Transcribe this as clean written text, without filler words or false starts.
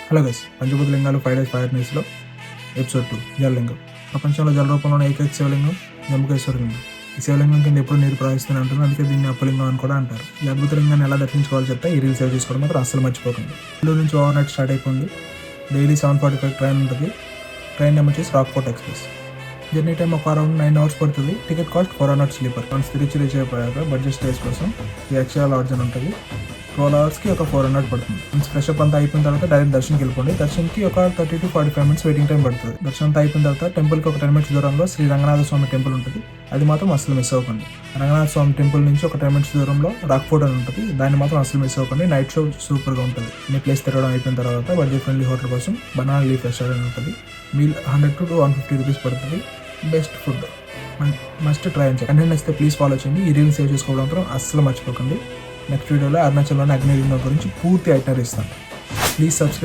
Hello guys, పంచభూతలింగాలు 5 days fire న్యూస్లో episode 2 జలలింగం. ప్రపంచంలో జల రూపంలో ఏకైక శివలింగం జంబుకేశ్వరలింగం. ఈ శివలింగం కింద ఎప్పుడు నీరు ప్రవహిస్తూనే ఉంటుంది, అందుకే దీన్ని అప్పలింగం అని కూడా అంటారు. ఈ అద్భుత లింగాన్ని ఎలా దర్శించుకోవాలో చెప్తే ఈ రీల్ సేవ్ చేసుకోవడం మాత్రం అస్సలు మర్చిపోకండి. నెల్లూరు నుంచి ఓవర్ నైట్ స్టార్ట్ అయిపోయింది. డైలీ 7:45 ట్రైన్ ఉంటుంది. ట్రైన్ నెంబర్ వచ్చేసి రాక్ఫోర్ట్ ఎక్స్ప్రెస్. జర్నీ టైం ఒక అరౌండ్ 9 hours పడుతుంది. Ticket cost 400 sleeper. Once తిరిచి reach అయిపోయాక బడ్జెట్ స్టేజ్ కోసం ఈ ఎక్స్ట్రా లాడ్జ్ అని ఉంటుంది. 12 hours ఒక 400 పడుతుంది. వన్స్ ఫ్రెష్ అప్ అంతా అయిపోయిన తర్వాత డైరెక్ట్ దర్శనంకి వెళ్ళిపోండి. దర్శనంకి ఒక 30 to 45 minutes వెయిటింగ్ టైం పడుతుంది. దర్శనం అంతా అయిపోయిన తర్వాత టెంపుల్కి ఒక 10 minutes దూరంలో శ్రీ రంగనాథ స్వామి టెంపుల్ ఉంటుంది. అది మాత్రం అసలు మిస్ అవ్వకండి. రంగనాథ స్వామి టెంపుల్ నుంచి ఒక 10 minutes దూరంలో రాక్ఫోర్ట్ అని ఉంటుంది. దాన్ని మాత్రం అసలు మిస్ అవ్వకండి. నైట్ షో సూపర్గా ఉంటుంది. మీ ప్లేస్ తిరగడం అయిపోయిన తర్వాత బడ్జెట్ ఫ్రెండ్లీ హోటల్ కోసం బనానా లీఫ్ రెస్టారెంట్ ఉంటుంది. మీల్ 100 to 150 rupees పడుతుంది. బెస్ట్ ఫుడ్, మస్ట్ ట్రై అని చెప్పి నచ్చితే ప్లీజ్ ఫాలో చేయండి. ఈ రీల్ సేవ్ చేసుకోవడం మాత్రం అస్సలు మర్చిపోకండి. నెక్స్ట్ వీడియోలో అరుణాచల్లోని అగ్నిలింగం గురించి పూర్తి ఐటనరీ ఇస్తాను. Please subscribe.